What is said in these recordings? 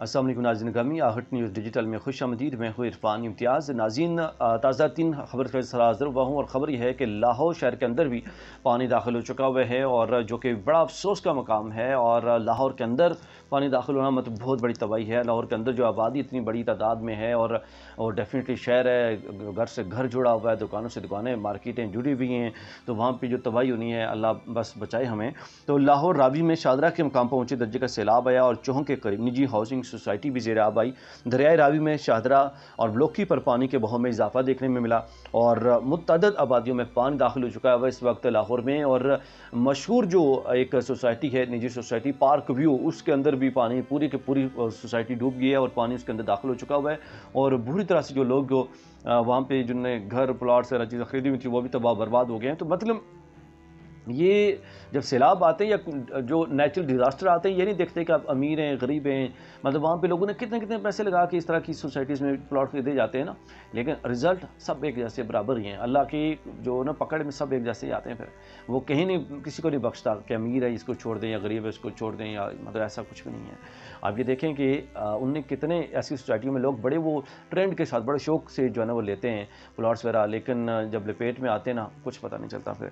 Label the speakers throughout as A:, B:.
A: السلام علیکم ناظرین گرامی، آہٹ نیوز ڈیجیٹل میں خوش آمدید۔ میں ہوں عرفان امتیاز۔ ناظرین، تازہ تین خبر کے ساتھ حاضر ہوا ہوں، اور خبر یہ ہے کہ لاہور شہر کے اندر بھی پانی داخل ہو چکا ہوا ہے، اور جو کہ بڑا افسوس کا مقام ہے۔ اور لاہور کے اندر پانی داخل ہونا مطلب بہت بڑی تباہی ہے۔ لاہور کے اندر جو آبادی اتنی بڑی تعداد میں ہے، اور ڈیفینیٹلی شہر ہے، گھر سے گھر جڑا ہوا ہے، دکانوں سے دکانیں، مارکیٹیں جڑی ہوئی ہیں، تو وہاں پہ جو تباہی ہونی ہے، اللہ بس بچائے ہمیں۔ تو لاہور راوی میں شاہدرہ کے مقام پر اونچے درجے کا سیلاب آیا، اور چوہوں کے قریب نجی ہاؤسنگ سوسائٹی بھی زیر آب آئی۔ دریائے راوی میں شاہدرہ اور بلوکی پر پانی کے بہاؤ میں اضافہ دیکھنے میں ملا، اور متعدد آبادیوں میں پانی داخل ہو چکا ہے اس وقت لاہور میں۔ اور مشہور جو ایک سوسائٹی ہے، نجی سوسائٹی پارک ویو، اس کے اندر بھی پانی پوری کی پوری سوسائٹی ڈوب گئی ہے، اور پانی اس کے اندر داخل ہو چکا ہوا ہے، اور بری طرح سے جو لوگ وہاں پہ جن نے گھر پلاٹ سے چیزیں خریدی ہوئی تھی وہ بھی تباہ برباد ہو گئے ہیں۔ تو مطلب یہ جب سیلاب آتے ہیں یا جو نیچرل ڈیزاسٹر آتے ہیں، یہ نہیں دیکھتے کہ آپ امیر ہیں غریب ہیں، مطلب وہاں پہ لوگوں نے کتنے کتنے پیسے لگا کے اس طرح کی سوسائٹیز میں پلاٹ خریدے جاتے ہیں نا، لیکن رزلٹ سب ایک جیسے برابر ہی ہیں۔ اللہ کی جو نا پکڑ میں سب ایک جیسے ہی آتے ہیں، پھر وہ کہیں نہیں، کسی کو نہیں بخشتا کہ امیر ہے اس کو چھوڑ دیں یا غریب ہے اس کو چھوڑ دیں، یا مطلب ایسا کچھ بھی نہیں ہے۔ آپ یہ دیکھیں کہ ان نے کتنے ایسی سوسائٹیوں میں لوگ بڑے وہ ٹرینڈ کے ساتھ بڑے شوق سے جو ہے نا وہ لیتے ہیں پلاٹس وغیرہ، لیکن جب لپیٹ میں آتے ہیں نا کچھ پتہ نہیں چلتا پھر،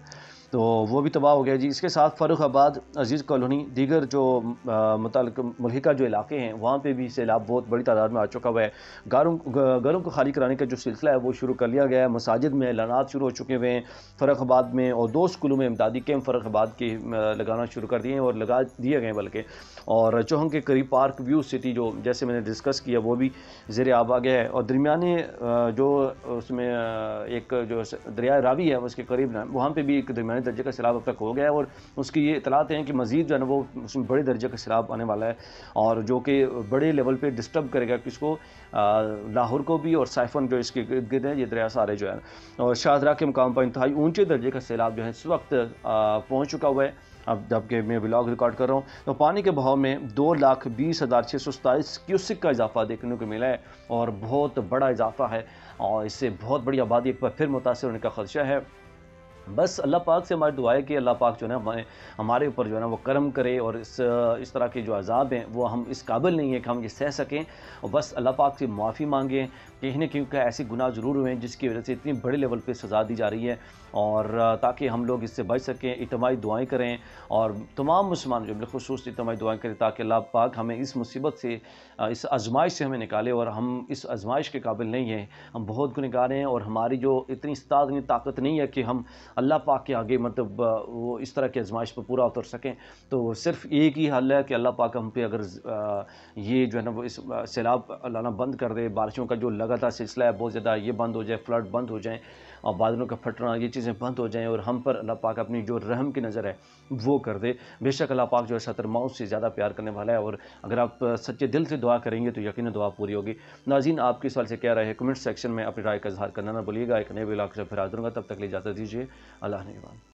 A: تو وہ بھی تباہ ہو گیا جی۔ اس کے ساتھ فاروق آباد، عزیز کالونی، دیگر جو متعلق ملحقہ جو علاقے ہیں وہاں پہ بھی سیلاب بہت بڑی تعداد میں آ چکا ہوا ہے۔ گھروں کو خالی کرانے کا جو سلسلہ ہے وہ شروع کر لیا گیا ہے۔ مساجد میں اعلانات شروع ہو چکے ہوئے ہیں فاروق آباد میں، اور 2 اسکولوں میں امدادی کیمپ فاروق آباد کے لگانا شروع کر دیے ہیں، اور لگا دیے گئے بلکہ۔ اور چوہوں کے قریب پارک ویو سٹی جو جیسے میں نے ڈسکس کیا وہ بھی زیر آب آ گیا ہے، اور درمیانے جو اس میں ایک جو دریائے راوی ہے اس کے قریب وہاں پہ بھی ایک درمیانے درجے کا سیلاب اب تک ہو گیا ہے، اور اس کی یہ اطلاعات ہیں کہ مزید جو ہے نا وہ اس میں بڑے درجے کا سیلاب آنے والا ہے، اور جو کہ بڑے لیول پہ ڈسٹرب کرے گا کس کو، لاہور کو بھی، اور سائفن جو اس کے گرد گرد ہے یہ دریا سارے جو ہے۔ اور شاہدرہ کے مقام پر انتہائی اونچے درجے کا سیلاب جو ہے اس وقت پہنچ چکا ہوا ہے، اب جب کہ میں ولاگ ریکارڈ کر رہا ہوں، تو پانی کے بہاؤ میں 2,20,627 کیوسک کا اضافہ دیکھنے کو ملا ہے، اور بہت بڑا اضافہ ہے، اور اس سے بہت بڑی آبادی ایک بار پھر متاثر ہونے کا خدشہ ہے۔ بس اللہ پاک سے ہماری دعا ہے کہ اللہ پاک جو ہے نا ہمارے اوپر جو ہے نا وہ کرم کرے، اور اس طرح کے جو عذاب ہیں وہ ہم اس قابل نہیں ہیں کہ ہم یہ سہ سکیں، اور بس اللہ پاک سے معافی مانگیں، کہیں نہ کہیں ایسے گناہ ضرور ہوئے ہیں جس کی وجہ سے اتنی بڑے لیول پہ سزا دی جا رہی ہے، اور تاکہ ہم لوگ اس سے بچ سکیں، اجتماعی دعائیں کریں، اور تمام مسلمان جو بالخصوص اجتماعی دعائیں کریں تاکہ اللہ پاک ہمیں اس مصیبت سے، اس آزمائش سے ہمیں نکالے، اور ہم اس آزمائش کے قابل نہیں ہیں، ہم بہت گنہگار ہیں، اور ہماری جو اتنی استعداد طاقت نہیں ہے کہ ہم اللہ پاک کے آگے مطلب وہ اس طرح کی آزمائش پر پورا اتر سکیں۔ تو صرف ایک ہی حل ہے کہ اللہ پاک ہم پہ اگر یہ جو ہے نا وہ اس سیلاب لانا بند کر دے، بارشوں کا جو لگاتار سلسلہ ہے بہت زیادہ یہ بند ہو جائے، فلڈ بند ہو جائیں، اور بادلوں کا پھٹنا، یہ چیزیں بند ہو جائیں، اور ہم پر اللہ پاک اپنی جو رحم کی نظر ہے وہ کر دے۔ بے شک اللہ پاک جو ہے 70 ماؤں سے زیادہ پیار کرنے والا ہے، اور اگر آپ سچے دل سے دعا کریں گے تو یقیناً دعا پوری ہوگی۔ ناظرین، آپ کس سوال سے کیا رہے ہیں کمنٹ سیکشن میں اپنی رائے کا اظہار کرنا نہ بھولیے گا۔ ایک نئے ولاگ سے پھر حاضر ہوں گا، تب تک کے لیے اجازت دیجیے۔ اللہ نگہبان۔